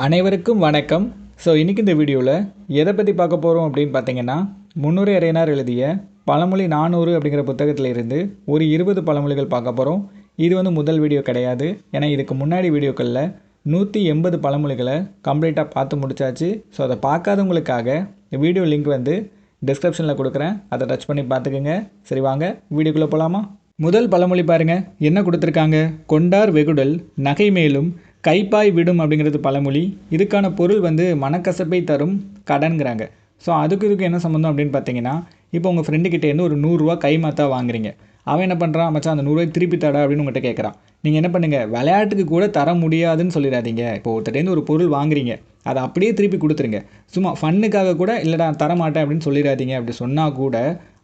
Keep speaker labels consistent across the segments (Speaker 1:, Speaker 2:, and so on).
Speaker 1: அனைவருக்கும் வணக்கம். இன்றைக்கி இந்த வீடியோவில் எதை பற்றி பார்க்க போகிறோம் அப்படின்னு பார்த்தீங்கன்னா, முன்னுரை அறையினார் எழுதிய பழமொழி 400 அப்படிங்கிற புத்தகத்தில் இருந்து ஒரு 20 பழமொழிகள் பார்க்க போகிறோம். இது முதல் வீடியோ கிடையாது. ஏன்னா இதுக்கு முன்னாடி வீடியோக்களில் 180 பழமொழிகளை கம்ப்ளீட்டாக பார்த்து முடிச்சாச்சு. அதை பார்க்காதவங்களுக்காக வீடியோ லிங்க் டிஸ்கிரிப்ஷனில் கொடுக்குறேன். அதை டச் பண்ணி பார்த்துக்குங்க. சரி, வாங்க வீடியோக்குள்ளே போகலாமா? முதல் பழமொழி பாருங்கள், என்ன கொடுத்துருக்காங்க? கொண்டார் வெகுடல் நகை மேலும் கைப்பாய் விடும் அப்படிங்கிறது பழமொழி. இதுக்கான பொருள் மனக்கசப்பை தரும் கடன்கிறாங்க. அதுக்கு என்ன சம்மந்தம் அப்படின்னு பார்த்தீங்கன்னா, இப்போ உங்கள் ஃப்ரெண்டுக்கிட்டேருந்து ஒரு 100 ரூபா கை மாற்றா வாங்குறீங்க. அவன் என்ன பண்ணுறான், மச்சான் அந்த 100 ரூபாய் திருப்பி தடா அப்படின்னு உங்கள்கிட்ட கேட்குறான். நீங்கள் என்ன பண்ணுங்கள், விளையாட்டுக்கு கூட தர முடியாதுன்னு சொல்லிடாதீங்க. இப்போ ஒருத்தட்டேருந்து ஒரு பொருள் வாங்குறீங்க, அதை அப்படியே திருப்பி கொடுத்துருங்க. சும்மா ஃபன்னுக்காக கூட இல்லைடா தரமாட்டேன் அப்படின்னு சொல்லிடாதீங்க. அப்படி சொன்னால் கூட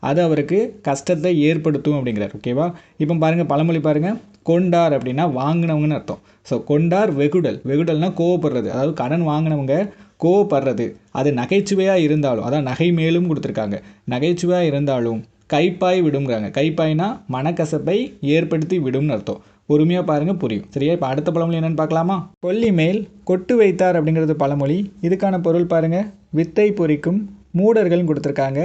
Speaker 1: அது அவருக்கு கஷ்டத்தை ஏற்படுத்தும் அப்படிங்கிறார். ஓகேவா? இப்போ பாருங்கள், பழமொழி பாருங்கள். கொண்டார் அப்படின்னா வாங்கினவங்கன்னு அர்த்தம். கொண்டார் வெகுடல், வெகுடல்னால் கோவப்படுறது. அதாவது கடன் வாங்கினவங்க கோவப்படுறது. அது நகைச்சுவையாக இருந்தாலும், அதான் நகை மேலும் கொடுத்துருக்காங்க, நகைச்சுவையாக இருந்தாலும் கைப்பாய் விடுங்கிறாங்க. கைப்பாய்னா மனக்கசப்பை ஏற்படுத்தி விடும்னு அர்த்தம். பொறுமையாக பாருங்கள், புரியும். சரியா? இப்போ அடுத்த பழமொழி என்னென்னு பார்க்கலாமா? கொல்லி மேல் கொட்டு வைத்தார் அப்படிங்கிறது பழமொழி. இதுக்கான பொருள் பாருங்கள், வித்தை பொறிக்கும் மூடர்கள்னு கொடுத்துருக்காங்க.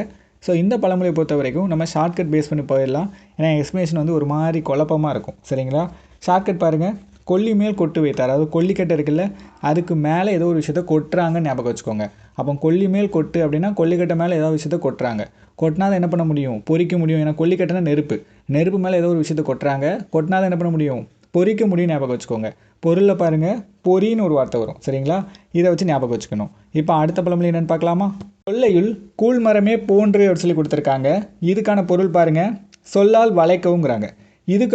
Speaker 1: இந்த பழமொழியை பொறுத்த வரைக்கும் நம்ம ஷார்ட்கட் பேஸ் பண்ணி போயிடலாம். ஏன்னா எக்ஸ்ப்ளனேஷன் ஒரு மாதிரி குழப்பமாக இருக்கும். சரிங்களா? ஷார்ட்கட் பாருங்கள். கொல்லி மேல் கொட்டு வைத்தார், அதாவது கொல்லிக்கட்டை இருக்குல்ல, அதுக்கு மேலே ஏதோ ஒரு விஷயத்த கொட்டுறாங்கன்னு ஞாபகம் வச்சுக்கோங்க. அப்போ கொல்லி மேல் கொட்டு அப்படின்னா கொல்லிக்கட்டை மேலே ஏதோ விஷயத்த கொட்டுறாங்க. கொட்டினா என்ன பண்ண முடியும்? பொறிக்க முடியும். ஏன்னா கொல்லிக்கட்டைனா நெருப்பு, நெருப்பு மேலே ஏதோ ஒரு விஷயத்த கொட்டுறாங்க. கொட்டினா என்ன பண்ண முடியும்? பொறிக்க முடியும். ஞாபகம் வச்சுக்கோங்க. பொருளில் பாருங்கள், பொறின்னு ஒரு வார்த்தை வரும். சரிங்களா? இதை வச்சு ஞாபகம் வச்சுக்கணும். இப்போ அடுத்த பழமொழி என்னென்னு பார்க்கலாமா? கொல்லையுள் கூழ்மரமே போன்று அப்படி சொல்லி கொடுத்துருக்காங்க. இதுக்கான பொருள் பாருங்கள், சொல்லால் வளைக்கவுங்கிறாங்க.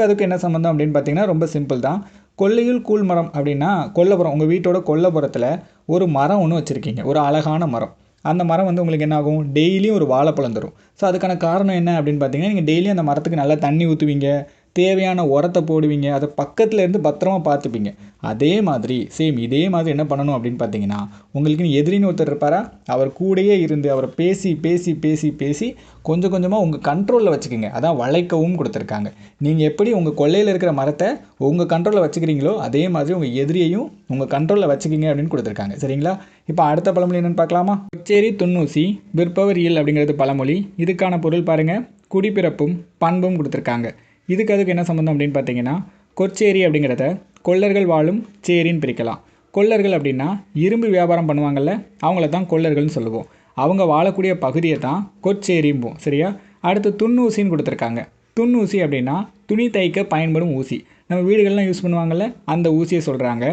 Speaker 1: அதுக்கு என்ன சம்மந்தம் அப்படின்னு பார்த்தீங்கன்னா ரொம்ப சிம்பிள் தான். கொல்லையுள் கூழ்மரம் அப்படின்னா கொல்லைப்புறம், உங்கள் வீட்டோட கொல்லைப்புறத்தில் ஒரு மரம் ஒன்று வச்சுருக்கீங்க, ஒரு அழகான மரம். அந்த மரம் உங்களுக்கு என்ன ஆகும்? டெய்லியும் ஒரு வாழைப்பழம் தரும். அதுக்கான காரணம் என்ன அப்படின்னு பார்த்தீங்கன்னா, நீங்கள் டெய்லியும் அந்த மரத்துக்கு நல்லா தண்ணி ஊற்றுவீங்க, தேவையான உரத்தை போடுவீங்க, அதை பக்கத்தில் இருந்து பத்திரமா பார்த்துப்பீங்க. அதே மாதிரி இதே மாதிரி என்ன பண்ணணும் அப்படின்னு பார்த்தீங்கன்னா, உங்களுக்கு எதிரின்னு ஒருத்தர் இருப்பாரா, அவர் கூடயே இருந்து அவரை பேசி பேசி பேசி பேசி கொஞ்சம் கொஞ்சமாக உங்கள் கண்ட்ரோலில் வச்சுக்கோங்க. அதான் வளைக்கவும் கொடுத்துருக்காங்க. நீங்கள் எப்படி உங்கள் கொல்லையில் இருக்கிற மரத்தை உங்கள் கண்ட்ரோலில் வச்சுக்கிறீங்களோ அதே மாதிரி உங்கள் எதிரியையும் உங்கள் கண்ட்ரோலில் வச்சுக்கிங்க அப்படின்னு கொடுத்துருக்காங்க. சரிங்களா? இப்போ அடுத்த பழமொழி என்னென்னு பார்க்கலாமா? கொச்சேரி துன்னூசி விற்பவர் இல் அப்படிங்கிறது பழமொழி. இதுக்கான பொருள் பாருங்கள், குடிப்பிறப்பும் பண்பும் கொடுத்துருக்காங்க. அதுக்கு என்ன சம்மந்தம் அப்படின்னு பார்த்தீங்கன்னா, கொச்சேரி அப்படிங்கிறத கொள்ளர்கள் வாழும் சேரின்னு பிரிக்கலாம். கொள்ளர்கள் அப்படின்னா இரும்பு வியாபாரம் பண்ணுவாங்கள்ல, அவங்கள தான் கொள்ளர்கள்னு சொல்லுவோம். அவங்க வாழக்கூடிய பகுதியை தான் கொச்சேரிம்போம். சரியா? அடுத்து துண்ணூசின்னு கொடுத்துருக்காங்க. துண்ணூசி அப்படின்னா துணி தைக்க பயன்படும் ஊசி, நம்ம வீடுகள்லாம் யூஸ் பண்ணுவாங்கள்ல, அந்த ஊசியை சொல்கிறாங்க.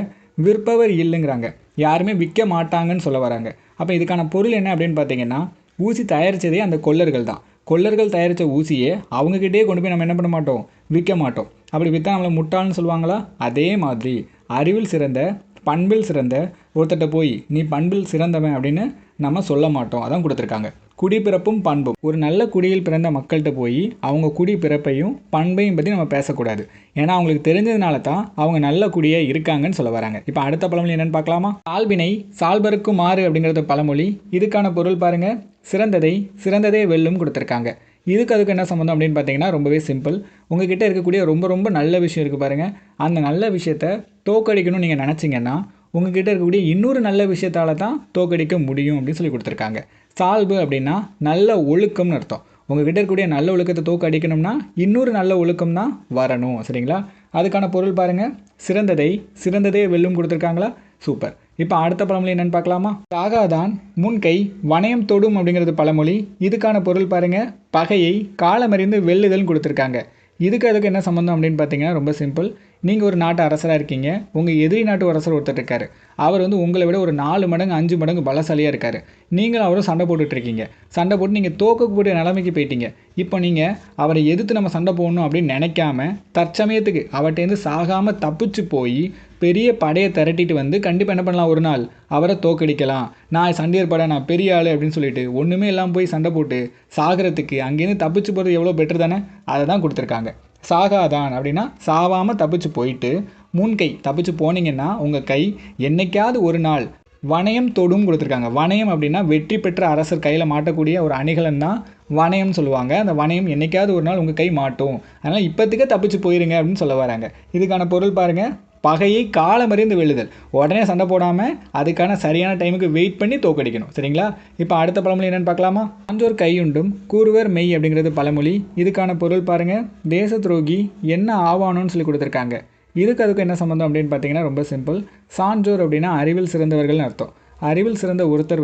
Speaker 1: விற்பவர் இல்லைங்கிறாங்க, யாருமே விற்க மாட்டாங்கன்னு சொல்ல வராங்க. அப்போ இதுக்கான பொருள் என்ன அப்படின்னு பார்த்தீங்கன்னா, ஊசி தயாரித்ததே அந்த கொள்ளர்கள் தான். கொள்ளர்கள் தயாரித்த ஊசியை அவங்கக்கிட்டே கொண்டு போய் நம்ம என்ன பண்ண மாட்டோம்? விற்க மாட்டோம். அப்படி விற்றா நம்மளை முட்டாள்னு சொல்லுவாங்களா? அதே மாதிரி அறிவில் சிறந்த பண்பில் சிறந்த ஒருத்தட்ட போய் நீ பண்பில் சிறந்தவன் அப்படின்னு நம்ம சொல்ல மாட்டோம். அதான் கொடுத்துருக்காங்க. குடிப்பிறப்பும் பண்பும். ஒரு நல்ல குடியில் பிறந்த மக்கள்கிட்ட போய் அவங்க குடிப்பிறப்பையும் பண்பையும் பற்றி நம்ம பேசக்கூடாது. ஏன்னா அவங்களுக்கு தெரிஞ்சதுனால தான் அவங்க நல்ல குடியே இருக்காங்கன்னு சொல்ல வராங்க. இப்போ அடுத்த பழமொழி என்னென்னு பார்க்கலாமா? சால்பினை சால்பருக்கு மாறு அப்படிங்கிறது பழமொழி. இதுக்கான பொருள் பாருங்கள், சிறந்ததே வெல்லும் கொடுத்துருக்காங்க. அதுக்கு என்ன சம்மந்தம் அப்படின்னு பார்த்தீங்கன்னா ரொம்பவே சிம்பிள். உங்ககிட்ட இருக்கக்கூடிய ரொம்ப ரொம்ப நல்ல விஷயம் இருக்குது பாருங்கள், அந்த நல்ல விஷயத்தை தோக்கடிக்கணும்னு நீங்கள் நினச்சிங்கன்னா உங்ககிட்ட இருக்கக்கூடிய இன்னொரு நல்ல விஷயத்தால் தான் தோக்கடிக்க முடியும் அப்படின்னு சொல்லி கொடுத்துருக்காங்க. சால்பு அப்படின்னா நல்ல ஒழுக்கம்னு அர்த்தம். உங்ககிட்ட இருக்கக்கூடிய நல்ல ஒழுக்கத்தை தோக்கடிக்கணும்னா இன்னொரு நல்ல ஒழுக்கம் தான் வரணும். சரிங்களா? அதுக்கான பொருள் பாருங்கள், சிறந்ததே வெல்லும் கொடுத்துருக்காங்களா? சூப்பர். இப்போ அடுத்த பழமொழி என்னென்னு பார்க்கலாமா? சாகாதான் முன்கை வணையம் தொடும் அப்படிங்கிறது பழமொழி. இதுக்கான பொருள் பாருங்கள், பகையை காலமறிந்து வெல்லுதல்னு கொடுத்துருக்காங்க. அதுக்கு என்ன சம்மந்தம் அப்படின்னு பார்த்தீங்கன்னா ரொம்ப சிம்பிள். நீங்கள் ஒரு நாட்டு அரசராக இருக்கீங்க, உங்கள் எதிரி நாட்டு அரசர் ஒருத்தர் இருக்கார். அவர் உங்களை விட ஒரு 4 மடங்கு 5 மடங்கு பலசாலியாக இருக்கார். நீங்களும் அவரும் சண்டை போட்டுட்ருக்கீங்க. சண்டை போட்டு நீங்கள் தோக்கக்கூடிய நிலைமைக்கு போயிட்டீங்க. இப்போ நீங்கள் அவரை எதிர்த்து நம்ம சண்டை போடணும் அப்படின்னு நினைக்காம தற்சமயத்துக்கு அவர்கிட்டேருந்து சாகாமல் தப்பிச்சு போய் பெரிய படையை திரட்டிட்டு கண்டிப்பாக என்ன பண்ணலாம், ஒரு நாள் அவரை தோக்கடிக்கலாம். நான் சண்டியர் படை, நான் பெரிய ஆள் அப்படின்னு சொல்லிட்டு ஒன்றுமே இல்லாமல் போய் சண்டை போட்டு சாகிறதுக்கு அங்கேருந்து தப்பிச்சு போகிறது எவ்வளோ பெட்டர் தானே? அதை தான் கொடுத்துருக்காங்க. சாகாதான் அப்படின்னா சாவாமல் தப்பிச்சு போயிட்டு, முன்கை தப்பிச்சு போனீங்கன்னா உங்கள் கை என்னைக்காவது ஒரு நாள் வணையம் தொடும் கொடுத்துருக்காங்க. வணையம் அப்படின்னா வெற்றி பெற்ற அரசர் கையில் மாட்டக்கூடிய ஒரு அணிகலன் தான் வணையம் சொல்லுவாங்க. அந்த வணையம் என்னைக்காவது ஒரு நாள் உங்கள் கை மாட்டும். அதனால் இப்போத்துக்கே தப்பிச்சு போயிருங்க அப்படின்னு சொல்ல வராங்க. இதுக்கான பொருள் பாருங்கள், பகையை காலமறிந்து வெல்லுதல். உடனே சண்டை போடாமல் அதுக்கான சரியான டைமுக்கு வெயிட் பண்ணி தோக்கடிக்கணும். சரிங்களா? இப்போ அடுத்த பழமொழி என்னென்னு பார்க்கலாமா? சான்றோர் கையுண்டும் கூறுவர் மெய் அப்படிங்கிறது பழமொழி. இதுக்கான பொருள் பாருங்கள், தேச துரோகி என்ன ஆவானோன்னு சொல்லி கொடுத்துருக்காங்க. அதுக்கு என்ன சம்மந்தம் அப்படின்னு பார்த்தீங்கன்னா ரொம்ப சிம்பிள். சான்றோர் அப்படின்னா அறிவில் சிறந்தவர்கள்னு அர்த்தம். அறிவில் சிறந்த ஒருத்தர்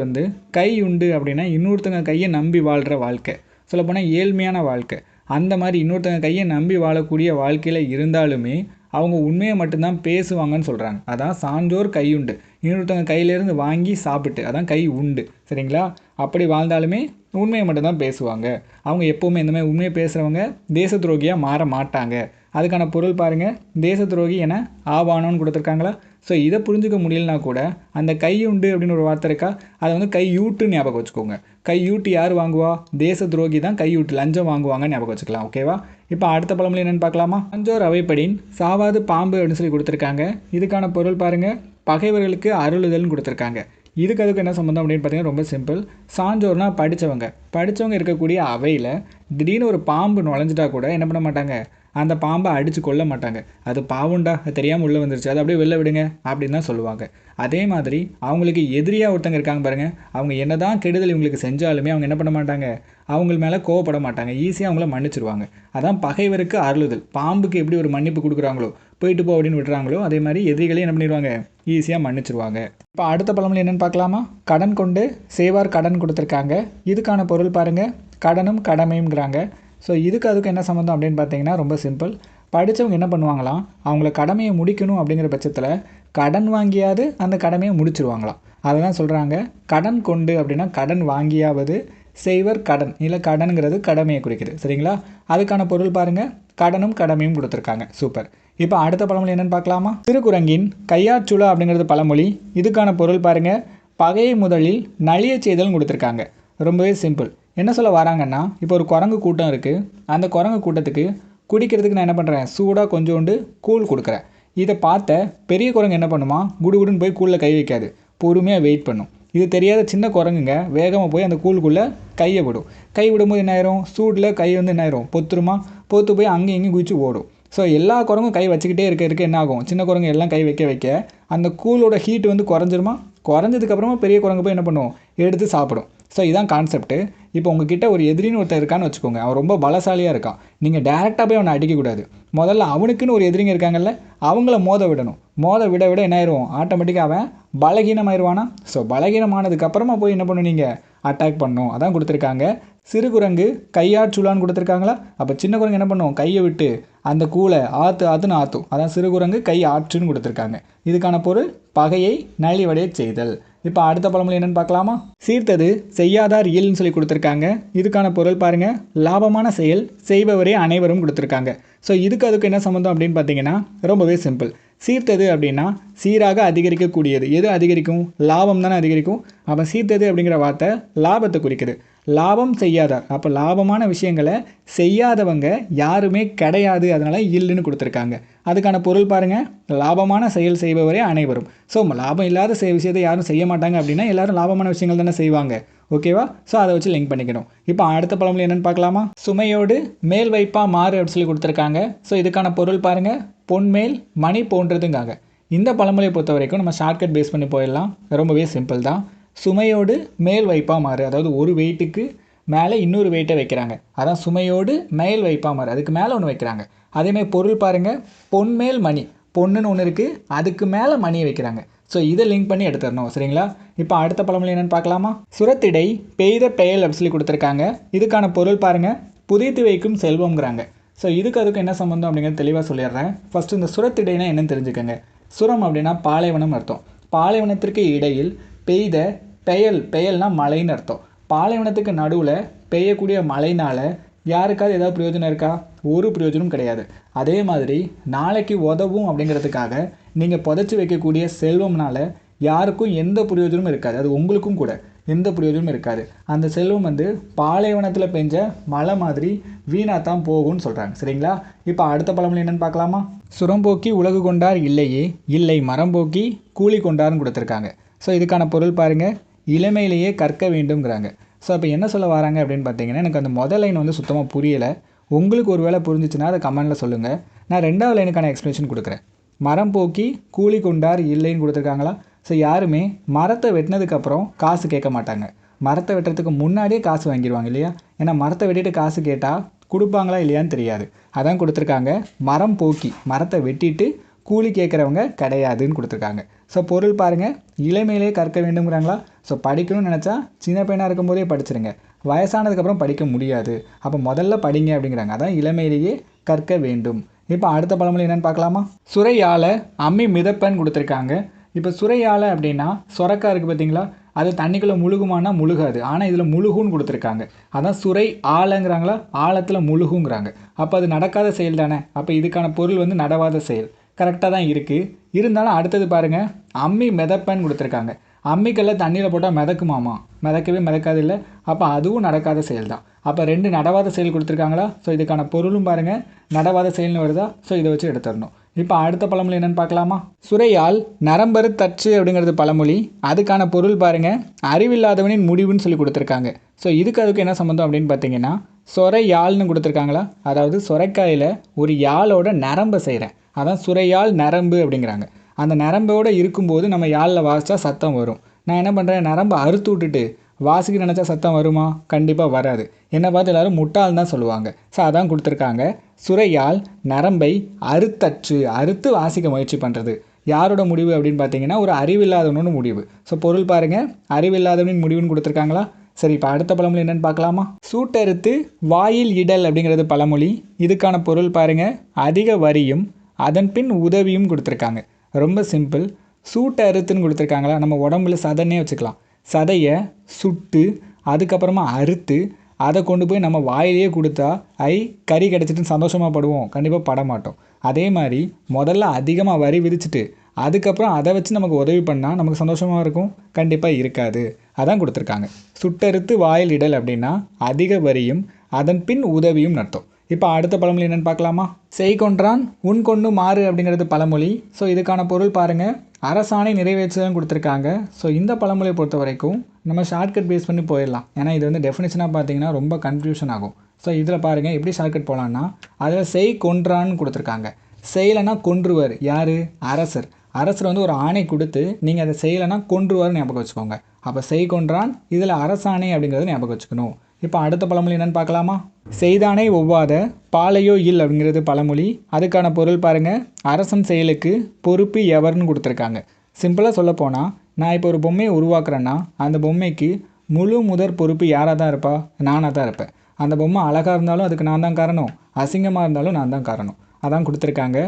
Speaker 1: கை உண்டு அப்படின்னா இன்னொருத்தங்க கையை நம்பி வாழ்கிற வாழ்க்கை, சொல்லப்போனால் ஏழ்மையான வாழ்க்கை. அந்த மாதிரி இன்னொருத்தங்க கையை நம்பி வாழக்கூடிய வாழ்க்கையில் இருந்தாலுமே அவங்க உண்மையை மட்டும்தான் பேசுவாங்கன்னு சொல்கிறாங்க. அதான் சான்றோர் கையுண்டு. இன்னொருத்தவங்க கையிலேருந்து வாங்கி சாப்பிட்டு, அதான் கை உண்டு. சரிங்களா? அப்படி வாழ்ந்தாலுமே உண்மையை மட்டும்தான் பேசுவாங்க. அவங்க எப்போவுமே இந்த மாதிரி உண்மையை பேசுகிறவங்க தேச துரோகியாக மாற மாட்டாங்க. அதுக்கான பொருள் பாருங்கள், தேச துரோகி என ஆவானோன்னு கொடுத்துருக்காங்களா? ஸோ இதை புரிஞ்சுக்க முடியலனா கூட அந்த கையுண்டு அப்படின்னு ஒரு வார்த்தை இருக்கா, அதை கையூட்டு ஞாபகம் வச்சுக்கோங்க. கையூட்டு யார் வாங்குவா? தேச துரோகி தான் கையூட்டு, லஞ்சம் வாங்குவாங்க ஞாபகம் வச்சுக்கலாம். ஓகேவா? இப்போ அடுத்த பழமொழி என்னென்னு பார்க்கலாமா? சான்றோர் அவைப்படின் சாவாது பாம்பு அப்படின்னு சொல்லி கொடுத்துருக்காங்க. இதுக்கான பொருள் பாருங்கள், பகைவர்களுக்கு அருளுதல்னு கொடுத்துருக்காங்க. அதுக்கு என்ன சம்மந்தம் அப்படின்னு பார்த்தீங்கன்னா ரொம்ப சிம்பிள். சான்றோர்னால் படித்தவங்க இருக்கக்கூடிய அவையில் திடீர்னு ஒரு பாம்பு நுழைஞ்சிட்டா கூட என்ன பண்ண மாட்டாங்க, அந்த பாம்பை அடித்து கொல்ல மாட்டாங்க. அது பாவுண்டா, அது தெரியாமல் உள்ளே வந்துருச்சு, அதை அப்படியே வெளில விடுங்க அப்படின்னு தான் சொல்லுவாங்க. அதே மாதிரி அவங்களுக்கு எதிரியாக ஒருத்தங்க இருக்காங்க பாருங்கள், அவங்க என்ன தான் கெடுதல் இவங்களுக்கு செஞ்சாலுமே அவங்க என்ன பண்ண மாட்டாங்க, அவங்க மேலே கோவப்பட மாட்டாங்க, ஈஸியாக அவங்கள மன்னிச்சிருவாங்க. அதான் பகைவருக்கு அருளுதல். பாம்புக்கு எப்படி ஒரு மன்னிப்பு கொடுக்குறாங்களோ, போயிட்டு போ அப்படின்னு விட்டுறாங்களோ, அதே மாதிரி எதிரிகளையும் என்ன பண்ணிடுவாங்க, ஈஸியாக மன்னிச்சிருவாங்க. இப்போ அடுத்த பழமொழி என்னென்னு பார்க்கலாமா? கடன் கொண்டு செய்வார் கடன் கொடுத்துருக்காங்க. இதுக்கான பொருள் பாருங்கள், கடனும் கடமையும்ங்கிறாங்க. ஸோ அதுக்கு என்ன சம்மந்தம் அப்படின்னு பார்த்தீங்கன்னா ரொம்ப சிம்பிள். படித்தவங்க என்ன பண்ணுவாங்களாம், அவங்கள கடமையை முடிக்கணும் அப்படிங்கிற பட்சத்தில் கடன் வாங்கியாவது அந்த கடமையை முடிச்சிருவாங்களாம். அதை தான் சொல்கிறாங்க. கடன் கொண்டு அப்படின்னா கடன் வாங்கியாவது, செய்வர் கடன், இல்லை கடனுங்கிறது கடமையை குறிக்குது. சரிங்களா? அதுக்கான பொருள் பாருங்கள், கடனும் கடமையும் கொடுத்துருக்காங்க. சூப்பர். இப்போ அடுத்த பழமொழி என்னென்னு பார்க்கலாமா? திருக்குறங்கின் கையாற்றுலா அப்படிங்கிறது பழமொழி. இதுக்கான பொருள் பாருங்கள், பகையை முதலில் நலிய செய்தல்னு கொடுத்துருக்காங்க. ரொம்பவே சிம்பிள். என்ன சொல்ல வராங்கன்னா, இப்போ ஒரு குரங்கு கூட்டம் இருக்குது. அந்த குரங்கு கூட்டத்துக்கு குடிக்கிறதுக்கு நான் என்ன பண்ணுறேன், சூடாக கொஞ்சோண்டு கூழ் கொடுக்குறேன். இதை பார்த்த பெரிய குரங்கு என்ன பண்ணுமா, குடுகுடுன்னு போய் கூழில் கை வைக்காது, பொறுமையாக வெயிட் பண்ணும். இது தெரியாத சின்ன குரங்குங்க வேகமாக போய் அந்த கூழுக்குள்ளே கையை விடும். கை விடும்போது என்ன ஆயிரும், சூடில் கை என்ன ஆயிரும், பொத்துருமா, பொத்து போய் அங்கேயும் இங்கேயும் குதிச்சு ஓடும். ஸோ எல்லா குரங்கும் கை வச்சுக்கிட்டே இருக்க என்ன ஆகும், சின்ன குரங்கு எல்லாம் கை வைக்க அந்த கூழோட ஹீட் குறைஞ்சிருமா. குறைஞ்சதுக்கப்புறமா பெரிய குரங்கு போய் என்ன பண்ணும், எடுத்து சாப்பிடும். ஸோ இதான் கான்செப்ட்டு. இப்போ உங்ககிட்ட ஒரு எதிரின்னு ஒருத்தர் இருக்கான்னு வச்சுக்கோங்க. அவன் ரொம்ப பலசாலியாக இருக்கான். நீங்கள் டேரெக்டாக போய் அவனை அடிக்கக்கூடாது. முதல்ல அவனுக்குன்னு ஒரு எதிரிங்க இருக்காங்கல்ல, அவங்கள மோத விடணும். மோத விட என்ன ஆயிரும், ஆட்டோமேட்டிக்காக அவன் பலகீனமாயிருவானா. ஸோ பலகீனமானதுக்கப்புறமா போய் என்ன பண்ணணும், நீங்கள் அட்டாக் பண்ணணும். அதான் கொடுத்துருக்காங்க. சிறு குரங்கு கையாற்றுலான்னு கொடுத்துருக்காங்களா? அப்போ சின்ன குரங்கு என்ன பண்ணும், கையை விட்டு அந்த கூளை ஆற்றுன்னு ஆற்றும். அதான் சிறு குரங்கு கை ஆற்றுன்னு கொடுத்துருக்காங்க. இதுக்கான பொருள் பகையை நலிவடைய செய்தல். இப்போ அடுத்த பழமொழி என்னென்னு பார்க்கலாமா? சீர்த்தது செய்யாதார் இயல்னு சொல்லி கொடுத்துருக்காங்க. இதுக்கான பொருள் பாருங்கள், லாபமான செயல் செய்பவரே அனைவரும் கொடுத்துருக்காங்க. ஸோ அதுக்கு என்ன சம்மந்தம் அப்படின்னு பார்த்தீங்கன்னா ரொம்பவே சிம்பிள். சீர்த்தது அப்படின்னா சீராக அதிகரிக்கக்கூடியது. எது அதிகரிக்கும், லாபம் தானே அதிகரிக்கும். அப்போ சீர்த்தது அப்படிங்கிற வார்த்தை லாபத்தை குறிக்குது. லாபம் செய்யாதார், அப்போ லாபமான விஷயங்களை செய்யாதவங்க யாருமே கிடையாது. அதனால் இல்லுன்னு கொடுத்துருக்காங்க. அதுக்கான பொருள் பாருங்கள், லாபமான செயல் செய்பவரே அனைவரும். ஸோ லாபம் இல்லாத விஷயத்தை யாரும் செய்ய மாட்டாங்க அப்படின்னா எல்லாரும் லாபமான விஷயங்கள் தானே செய்வாங்க. ஓகேவா? ஸோ அதை வச்சு லிங்க் பண்ணிக்கணும். இப்போ அடுத்த பழமொழி என்னென்னு பார்க்கலாமா? சுமையோடு மேல் வைப்பா மாறு அப்படின்னு சொல்லி கொடுத்துருக்காங்க. ஸோ இதுக்கான பொருள் பாருங்கள், பொன்மேல் மணி போன்றதுங்காங்க. இந்த பழமொழியை பொறுத்த வரைக்கும் நம்ம ஷார்ட்கட் பேஸ் பண்ணி போயிடலாம். ரொம்பவே சிம்பிள் தான். சுமையோடு மேல் வைப்பா மாறு, அதாவது ஒரு வெயிட்டுக்கு மேலே இன்னொரு வெயிட்டை வைக்கிறாங்க. அதான் சுமையோடு மேல் வைப்பா மாறு, அதுக்கு மேலே ஒன்று வைக்கிறாங்க. அதேமாதிரி பொருள் பாருங்கள், பொன்மேல் மணி, பொண்ணுன்னு ஒன்று இருக்குது, அதுக்கு மேலே மணியை வைக்கிறாங்க. ஸோ இதை லிங்க் பண்ணி எடுத்துடணும். சரிங்களா? இப்போ அடுத்த பழமொழி என்னென்னு பார்க்கலாமா? சுரத்திடை பெய்த பெயல் அப்படின்னு சொல்லி கொடுத்துருக்காங்க. இதுக்கான பொருள் பாருங்கள், புதைத்து வைக்கும் செல்வம்ங்கிறாங்க. ஸோ அதுக்கு என்ன சம்மந்தம் அப்படிங்கிறது தெளிவாக சொல்லிடுறேன். ஃபஸ்ட்டு இந்த சுரத்திடைனா என்னென்னு தெரிஞ்சுக்கோங்க. சுரம் அப்படின்னா பாலைவனம் அர்த்தம். பாலைவனத்திற்கு இடையில் பெய்த பெயல்னால் மழைன்னு அர்த்தம். பாலைவனத்துக்கு நடுவில் பெய்யக்கூடிய மழைனால் யாருக்காவது ஏதாவது பிரயோஜனம் இருக்கா? ஒரு பிரயோஜனம் கிடையாது. அதே மாதிரி நாளைக்கு உதவும் அப்படிங்கிறதுக்காக நீங்கள் புதைச்சி வைக்கக்கூடிய செல்வம்னால யாருக்கும் எந்த பிரயோஜனமும் இருக்காது. அது உங்களுக்கும் கூட எந்த பிரயோஜனமும் இருக்காது. அந்த செல்வம் பாலைவனத்தில் பெஞ்ச மழை மாதிரி வீணாக தான் போகும்னு சொல்கிறாங்க. சரிங்களா? இப்போ அடுத்த பழமொழி என்னென்னு பார்க்கலாமா? சுரம்போக்கி உலகு கொண்டார் இல்லையே, இல்லை மரம்போக்கி கூலி கொண்டார்னு கொடுத்துருக்காங்க. ஸோ இதுக்கான பொருள் பாருங்கள், இளமையிலேயே கற்க வேண்டும்ங்கிறாங்க. ஸோ அப்போ என்ன சொல்ல வராங்க அப்படின்னு பார்த்தீங்கன்னா, எனக்கு அந்த முதல் லைன் சுத்தமாக புரியலை. உங்களுக்கு ஒரு வேளை புரிஞ்சிச்சுன்னா அதை கமெண்டில் சொல்லுங்கள். நான் ரெண்டாவது லைனுக்கான எக்ஸ்ப்ளனேஷன் கொடுக்குறேன். மரம் போக்கி கூலி கொண்டார் இல்லைன்னு கொடுத்துருக்காங்களா? ஸோ யாருமே மரத்தை வெட்டினதுக்கப்புறம் காசு கேட்க மாட்டாங்க. மரத்தை வெட்டுறதுக்கு முன்னாடியே காசு வாங்கிடுவாங்க இல்லையா? ஏன்னா மரத்தை வெட்டிட்டு காசு கேட்டால் கொடுப்பாங்களா இல்லையான்னு தெரியாது. அதான் கொடுத்துருக்காங்க, மரம் போக்கி மரத்தை வெட்டிட்டு கூலி கேட்குறவங்க கிடையாதுன்னு கொடுத்துருக்காங்க. ஸோ பொருள் பாருங்கள், இளமையிலே கற்க வேண்டுங்கிறாங்களா? ஸோ படிக்கணும்னு நினச்சா சின்ன பையனாக இருக்கும்போதே படிச்சிருங்க, வயசானதுக்கப்புறம் படிக்க முடியாது. அப்போ முதல்ல படிங்க அப்படிங்கிறாங்க. அதான் இளமையிலேயே கற்க வேண்டும். இப்போ அடுத்த பழமொழி என்னென்னு பார்க்கலாமா? சுரையால அம்மி மிதப்பன்னு கொடுத்துருக்காங்க. இப்போ சுரையாலை அப்படின்னா சொரக்காய் இருக்குது பார்த்தீங்களா, அது தண்ணிக்குள்ளே முழுகுமானா முழுகாது. ஆனால் இதில் முழுகுன்னு கொடுத்துருக்காங்க. அதான் சுரை ஆலைங்கிறாங்களா, ஆழத்தில் முழுகுங்கிறாங்க. அப்போ அது நடக்காத செயல் தானே. அப்போ இதுக்கான பொருள் வந்து நடவாத செயல். கரெக்டாக தான் இருக்குது. இருந்தாலும் அடுத்தது பாருங்கள், அம்மி மிதப்பன்னு கொடுத்துருக்காங்க. அம்மிக்கல்ல தண்ணியில் போட்டால் மிதக்குமாமா? மிதக்கவே மிதக்காது இல்லை. அப்போ அதுவும் நடக்காத செயல் தான். அப்போ 2 நடவாத செயல் கொடுத்துருக்காங்களா? ஸோ இதுக்கான பொருளும் பாருங்கள் நடவாத செயல்னு வருதா? ஸோ இதை வச்சு எடுத்துடணும். இப்போ அடுத்த பழமொழி என்னென்னு பார்க்கலாமா? சுரையால் நரம்பரு தச்சு அப்படிங்கிறது பழமொழி. அதுக்கான பொருள் பாருங்கள், அறிவில்லாதவனின் முடிவுன்னு சொல்லி கொடுத்துருக்காங்க. ஸோ அதுக்கு என்ன சம்மந்தம் அப்படின்னு பார்த்தீங்கன்னா, சொரை யாழ்னு கொடுத்துருக்காங்களா? அதாவது சொரைக்காயில் ஒரு யாழோட நரம்பை செய்கிறேன், அதான் சுரையால் நரம்பு அப்படிங்கிறாங்க. அந்த நரம்போடு இருக்கும்போது நம்ம யாழில் வாசித்தா சத்தம் வரும். நான் என்ன பண்ணுறேன், நரம்பை அறுத்து விட்டுட்டு வாசிக்க நினச்சா சத்தம் வருமா? கண்டிப்பாக வராது. என்னை பார்த்து எல்லோரும் முட்டாள் தான் சொல்லுவாங்க. ஸோ அதான் கொடுத்துருக்காங்க, சுரையால் நரம்பை அறுத்து வாசிக்க முயற்சி பண்ணுறது. யாரோட முடிவு அப்படின்னு பார்த்தீங்கன்னா, ஒரு அறிவில்லாதவனோட முடிவு. ஸோ பொருள் பாருங்கள், அறிவில்லாதவனின் முடிவுன்னு கொடுத்துருக்காங்களா? சரி, இப்போ அடுத்த பழமொழி என்னென்னு பார்க்கலாமா? சூட்டறுத்து வாயில் இடல் அப்படிங்கிறது பழமொழி. இதுக்கான பொருள் பாருங்கள், அதிக வரியும் அதன் பின் உதவியும் கொடுத்துருக்காங்க. ரொம்ப சிம்பிள். சூட்டை அறுத்துன்னு கொடுத்துருக்காங்களா? நம்ம உடம்புல சதைன்னே வச்சுக்கலாம். சதையை சுட்டு அதுக்கப்புறமா அறுத்து அதை கொண்டு போய் நம்ம வாயிலேயே கொடுத்தா கறி கிடச்சிட்டுன்னு சந்தோஷமாக படுவோம்? கண்டிப்பாக பட மாட்டோம். அதே மாதிரி முதல்ல அதிகமாக வரி விதிச்சுட்டு அதுக்கப்புறம் அதை வச்சு நமக்கு உதவி பண்ணால் நமக்கு சந்தோஷமாக இருக்கும்? கண்டிப்பாக இருக்காது. அதான் கொடுத்துருக்காங்க. சுட்டறுத்து வாயில் இடல் அப்படின்னா அதிக வரியும் அதன் பின் உதவியும் நடத்தும். இப்போ அடுத்த பழமொழி என்னென்னு பார்க்கலாமா? செய்கொன்றான் உன் கொண்டு மாறு அப்படிங்கிறது பழமொழி. ஸோ இதுக்கான பொருள் பாருங்கள், அரசாணை நிறைவேற்றுதான் கொடுத்துருக்காங்க. ஸோ இந்த பழமொழியை பொறுத்த வரைக்கும் நம்ம ஷார்ட்கட் பேஸ் பண்ணி போயிடலாம். ஏன்னா இது வந்து டெஃபினேஷனாக பார்த்தீங்கன்னா ரொம்ப கன்ஃபியூஷன் ஆகும். ஸோ இதில் பாருங்கள் எப்படி ஷார்ட்கட் போகலான்னா, அதில் செய் கொன்றான்னு கொடுத்துருக்காங்க. செய்யலைன்னா கொன்றுவர் யார்? அரசர். அரசர் வந்து ஒரு ஆணை கொடுத்து நீங்கள் அதை செய்யலைன்னா கொன்றுவார்னு ஞாபகம் வச்சுக்கோங்க. அப்போ செய் கொன்றான், இதில் அரசாணை அப்படிங்கிறது ஞாபகம் வச்சுக்கணும். இப்போ அடுத்த பழமொழி என்னென்னு பார்க்கலாமா? செய்தானே ஒவ்வாத பாலையோ இல் அப்படிங்கிறது பழமொழி. அதுக்கான பொருள் பாருங்கள், அரசன் செயலுக்கு பொறுப்பு எவர்னு கொடுத்துருக்காங்க. சிம்பிளாக சொல்லப்போனால், நான் இப்போ ஒரு பொம்மையை உருவாக்குறேன்னா அந்த பொம்மைக்கு முழு முதற் பொறுப்பு யாராக தான் இருப்பா? நானாக தான் இருப்பேன். அந்த பொம்மை அழகாக இருந்தாலும் அதுக்கு நான் தான் காரணம், அசிங்கமாக இருந்தாலும் நான் தான் காரணம். அதான் கொடுத்துருக்காங்க.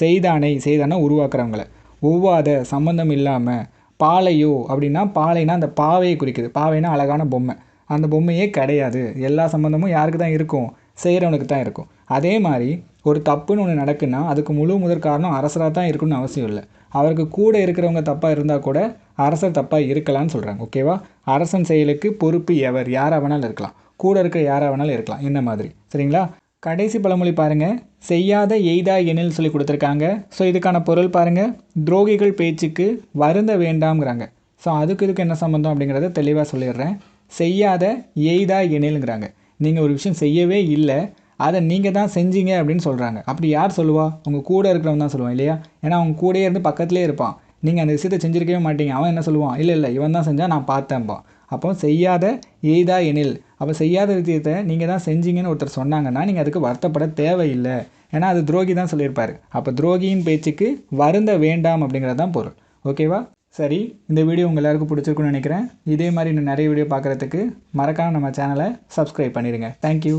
Speaker 1: செய்தானை உருவாக்குறவங்கள, ஒவ்வாத சம்மந்தம் இல்லாமல், பாலையோ அப்படின்னா பாலைனா அந்த பாவையை குறிக்குது. பாவைனா அழகான பொம்மை. அந்த பொம்மையே கிடையாது. எல்லா சம்மந்தமும் யாருக்கு தான் இருக்கும்? செய்கிறவனுக்கு தான் இருக்கும். அதே மாதிரி ஒரு தப்புன்னு ஒன்று நடக்குன்னா அதுக்கு முழு முதற் காரணம் அரசராக தான் இருக்கணும்னு அவசியம் இல்லை. அவருக்கு கூட இருக்கிறவங்க தப்பாக இருந்தால் கூட அரசர் தப்பாக இருக்கலாம்னு சொல்கிறாங்க. ஓகேவா? அரசன் செயலுக்கு பொறுப்பு எவர்? யாராக வேணாலும் இருக்கலாம், கூட இருக்கிற யாராக வேணாலும் இருக்கலாம். இந்த மாதிரி சரிங்களா? கடைசி பழமொழி பாருங்கள், செய்யாத எய்தா எனில் சொல்லி கொடுத்துருக்காங்க. ஸோ இதுக்கான பொருள் பாருங்கள், துரோகிகள் பேச்சுக்கு வருந்த வேண்டாம்ங்கிறாங்க. ஸோ இதுக்கு என்ன சம்மந்தம் அப்படிங்கிறத தெளிவாக சொல்லிடுறேன். செய்யாத எய்தா எனில்ங்கிறாங்க. நீங்கள் ஒரு விஷயம் செய்யவே இல்லை, அதை நீங்கள் தான் செஞ்சீங்க அப்படின்னு சொல்கிறாங்க. அப்படி யார் சொல்லுவா? உங்கள் கூட இருக்கிறவன் தான் சொல்லுவான் இல்லையா? ஏன்னா அவங்க கூடயே இருந்து பக்கத்துலேயே இருப்பான். நீங்கள் அந்த விஷயத்தை செஞ்சுருக்கவே மாட்டீங்க. அவன் என்ன சொல்லுவான்? இல்லை இவன் தான் செஞ்சால் நான் பார்த்தேன்பான். அப்போ செய்யாத எய்தா எனில், அப்போ செய்யாத விஷயத்தை நீங்கள் தான் செஞ்சீங்கன்னு ஒருத்தர் சொன்னாங்கன்னா நீங்கள் அதுக்கு வருத்தப்பட தேவையில்லை. ஏன்னா அது துரோகி தான் சொல்லியிருப்பார். அப்போ துரோகியின் பேச்சுக்கு வருந்த வேண்டாம் அப்படிங்கிறது தான் பொருள். ஓகேவா? சரி, இந்த வீடியோ உங்கள் எல்லாருக்கும் பிடிச்சிருக்குன்னு நினைக்கிறேன். இதே மாதிரி இன்னும் நிறைய வீடியோ பார்க்குறதுக்கு மறக்காமல் நம்ம சேனலை சப்ஸ்கிரைப் பண்ணிடுங்க. தேங்க்யூ.